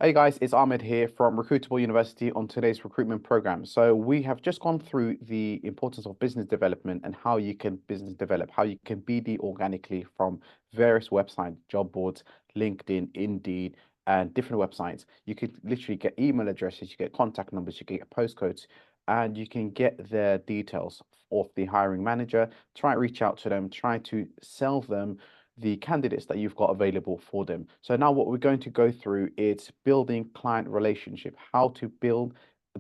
Hey guys, it's Ahmed here from Recruitable University on today's recruitment program. So we have just gone through the importance of business development and how you can business develop, how you can BD organically from various websites, job boards, LinkedIn, Indeed, and different websites. You could literally get email addresses, you get contact numbers, you can get postcodes, and you can get their details of the hiring manager. Try reach out to them, try to sell them the candidates that you've got available for them. So now what we're going to go through is building client relationship, how to build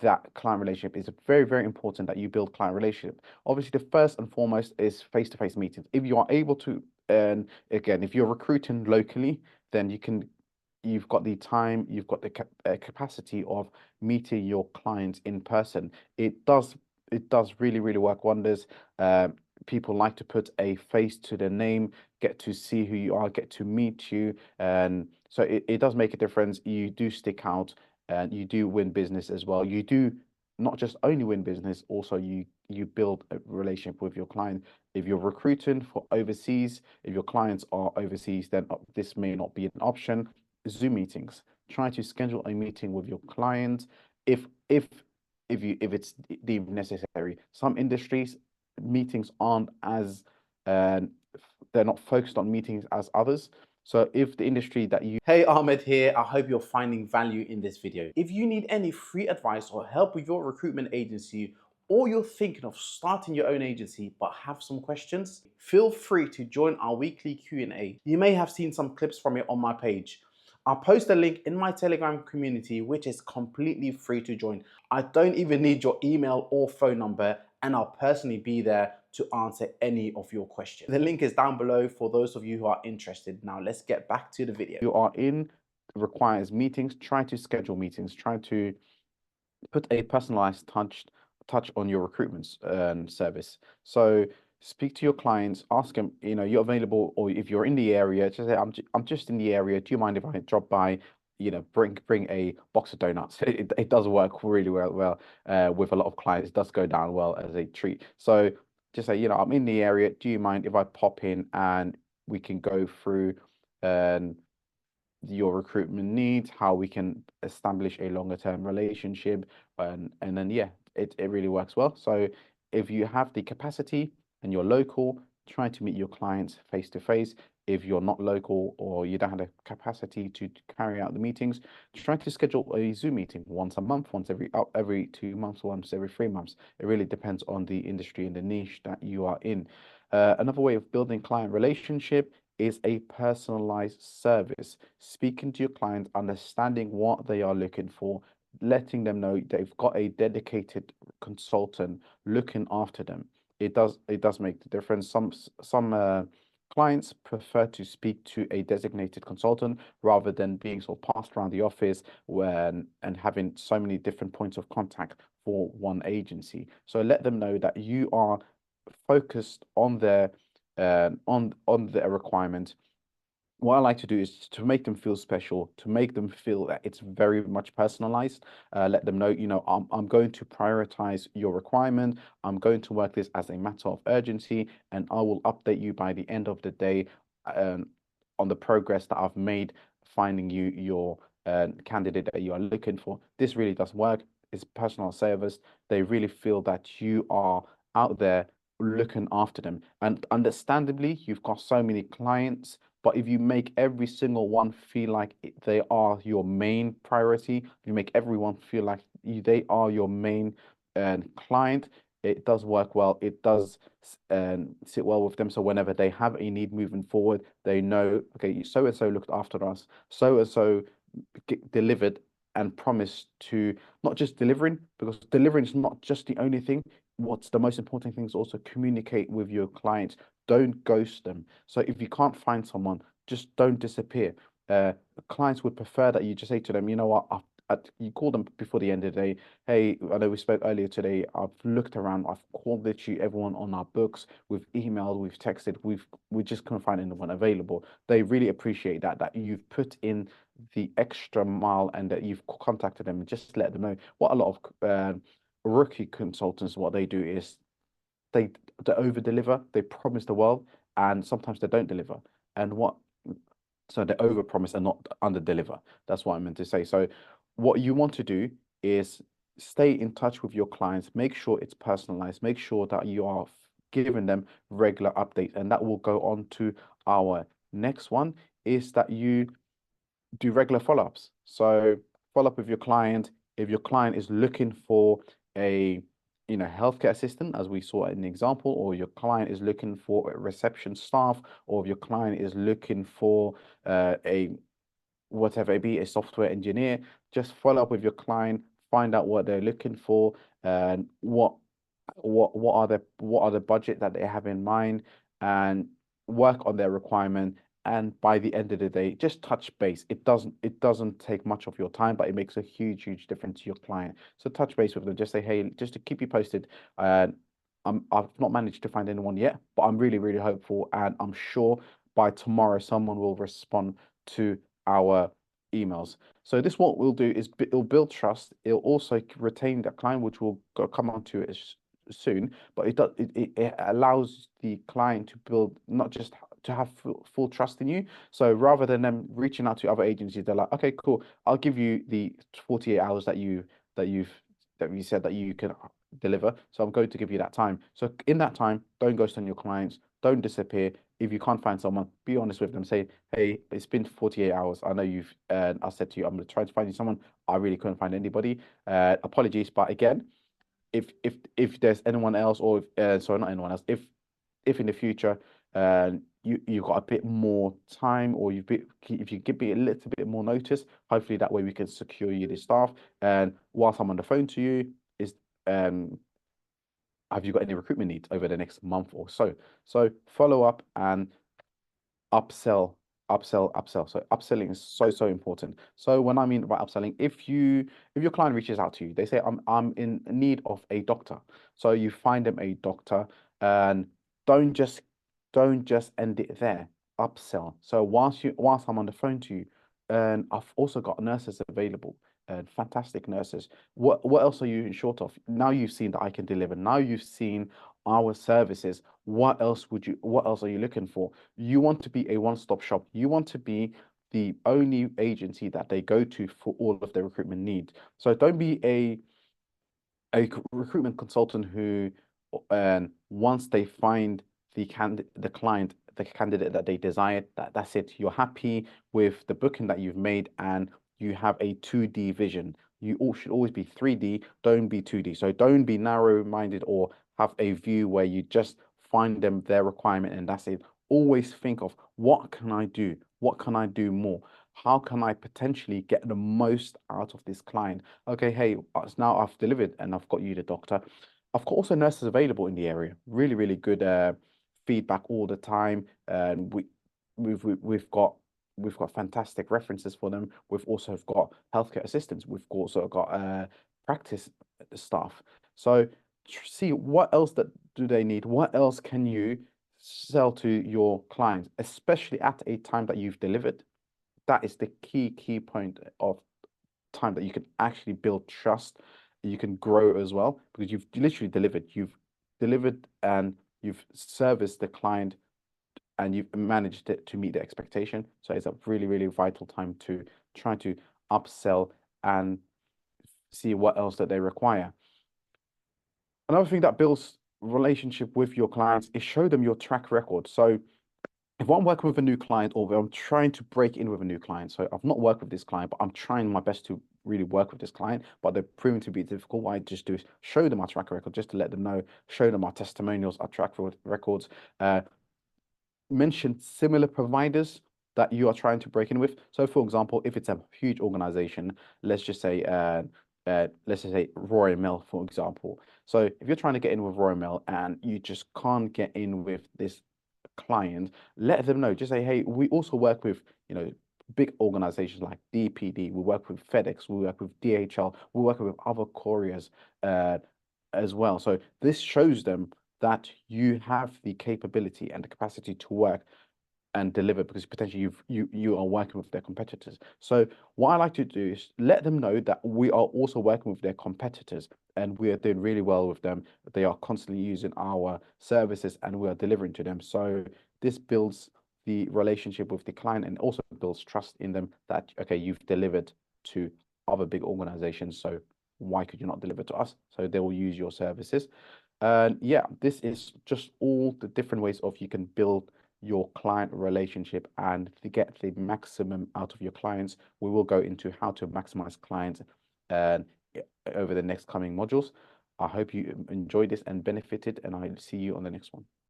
that client relationship. Is very, very important that you build client relationship. Obviously, the first and foremost is face-to-face meetings. If you are able to, and again, if you're recruiting locally, then you've got the time, you've got the capacity of meeting your clients in person. It does really, really work wonders. People like to put a face to the name, get to see who you are, get to meet you. And so it does make a difference. You do stick out and you do win business as well. You do not just only win business, also you build a relationship with your client. If you're recruiting for overseas, if your clients are overseas, then this may not be an option. Zoom meetings. Try to schedule a meeting with your client if if if it's deemed necessary. Some industries meetings aren't as uh, they're not focused on meetings as others. So if the industry that you Hey, Ahmed here. I hope you're finding value in this video. If you need any free advice or help with your recruitment agency, or you're thinking of starting your own agency but have some questions, feel free to join our weekly Q&A. You may have seen some clips from it on my page. I'll post a link in my Telegram community, which is completely free to join. I don't even need your email or phone number, and I'll personally be there to answer any of your questions. The link is down below for those of you who are interested. Now let's get back to the video. You are in requires meetings, try to schedule meetings, try to put a personalized touch on your recruitment service. So speak to your clients, ask them, you're available, or if you're in the area, just say, I'm just in the area. Do you mind if I drop by? Bring a box of donuts. It does work really well with a lot of clients. It does go down well as a treat. So just say, I'm in the area. Do you mind if I pop in and we can go through um, your recruitment needs, how we can establish a longer term relationship, and then yeah, it really works well. So if you have the capacity and you're local, try to meet your clients face to face. If you're not local or you don't have the capacity to carry out the meetings, try to schedule a Zoom meeting once a month, once every 2 months, once every 3 months. It really depends on the industry and the niche that you are in. Another way of building client relationship is a personalized service. Speaking to your client, understanding what they are looking for, letting them know they've got a dedicated consultant looking after them. It does make the difference. Some clients prefer to speak to a designated consultant rather than being sort of passed around the office and having so many different points of contact for one agency. So let them know that you are focused on their requirement. What I like to do is to make them feel special, to make them feel that it's very much personalized. Let them know, I'm going to prioritize your requirement. I'm going to work this as a matter of urgency, and I will update you by the end of the day um, on the progress that I've made finding you your candidate that you are looking for. This really does work. It's personal service. They really feel that you are out there looking after them. And understandably, you've got so many clients, but if you make every single one feel like they are your main priority, you make everyone feel like they are your main client, it does work well. It does sit well with them. So whenever they have a need moving forward, they know, okay, so and so looked after us, so and so delivered and promised to not just delivering, because delivering is not just the only thing. What's the most important thing is also communicate with your clients. Don't ghost them. So if you can't find someone, just don't disappear. Clients would prefer that you just say to them, you know what, you call them before the end of the day. Hey, I know we spoke earlier today. I've looked around. I've called literally everyone on our books. We've emailed. We've texted. We just couldn't find anyone available. They really appreciate that you've put in the extra mile and that you've contacted them and just let them know. What a lot of rookie consultants, what they do is they they over deliver. They promise the world, and sometimes they don't deliver. And what So they overpromise and not underdeliver. That's what I meant to say. So what you want to do is stay in touch with your clients, make sure it's personalized, make sure that you are giving them regular updates. And that will go on to our next one, is that you do regular follow-ups. So follow up with your client. If your client is looking for a healthcare assistant, as we saw in the example, or your client is looking for a reception staff, or if your client is looking for a whatever it be, a software engineer, just follow up with your client, find out what they're looking for, and what are the budget that they have in mind, and work on their requirement. And by the end of the day, just touch base. It doesn't take much of your time, but it makes a huge difference to your client. So touch base with them. Just say, hey, just to keep you posted. Uh, I've not managed to find anyone yet, but I'm really hopeful, and I'm sure by tomorrow someone will respond to our emails. So this what we'll do is it'll build trust. It'll also retain that client, which we'll come on to it soon. But it allows the client to build, not just to have full trust in you. So rather than them reaching out to other agencies, they're like, okay, cool, I'll give you the 48 hours that you've that you said that you can deliver. So I'm going to give you that time. So in that time, don't ghost on your clients. Don't disappear. If you can't find someone, be honest with them. Say, hey, it's been 48 hours. I know you've, I said to you, I'm going to try to find you someone. I really couldn't find anybody. Apologies. But again, if there's anyone else, or sorry, not anyone else, if in the future you've got a bit more time, or if you give me a little bit more notice, hopefully that way we can secure you the staff. And whilst I'm on the phone to you, is have you got any recruitment needs over the next month or so? So follow up and upsell, upsell. So upselling is so important. So when I mean by upselling, if your client reaches out to you, they say I'm in need of a doctor. So you find them a doctor, and don't just don't just end it there. Upsell. So whilst I'm on the phone to you, and I've also got nurses available, and fantastic nurses. What else are you in short of? Now you've seen that I can deliver. Now you've seen our services. What else are you looking for? You want to be a one-stop shop. You want to be the only agency that they go to for all of their recruitment needs. So don't be recruitment consultant who, once they find the client, the candidate that they desired, that's it. You're happy with the booking that you've made, and you have a 2D vision. You all should always be 3D, don't be 2D. So don't be narrow-minded, or have a view where you just find them their requirement and that's it. Always think of, what can I do? What can I do more? How can I potentially get the most out of this client? Okay, hey, now I've delivered and I've got you the doctor. I've got also nurses available in the area. Really good feedback all the time. And we've got fantastic references for them. We've also got healthcare assistants. We've also got practice staff. So see what else that do they need. What else can you sell to your clients, especially at a time that you've delivered? That is the key point of time, that you can actually build trust, you can grow as well, because you've literally delivered. You've delivered and you've serviced the client, and you've managed it to meet the expectation. So it's a really vital time to try to upsell and see what else that they require. Another thing that builds relationship with your clients is show them your track record. So if I'm working with a new client, or I'm trying to break in with a new client, so I've not worked with this client, but I'm trying my best to really work with this client, but they're proving to be difficult, what I just do is show them our track record, just to let them know, show them our testimonials, our records, mention similar providers that you are trying to break in with. So for example, if it's a huge organization, let's just say Royal Mail, for example. So if you're trying to get in with Royal Mail and you just can't get in with this client, let them know. Just say, hey, we also work with, big organizations like DPD. We work with FedEx. We work with DHL. We work with other couriers as well. So this shows them that you have the capability and the capacity to work and deliver, because potentially you are working with their competitors. So what I like to do is let them know that we are also working with their competitors, and we are doing really well with them. They are constantly using our services and we are delivering to them. So this builds the relationship with the client and also builds trust in them that, okay, you've delivered to other big organizations, so why could you not deliver to us? So they will use your services. And yeah, this is just all the different ways of you can build your client relationship and to get the maximum out of your clients. We will go into how to maximize clients and over the next coming modules. I hope you enjoyed this and benefited, and I'll see you on the next one.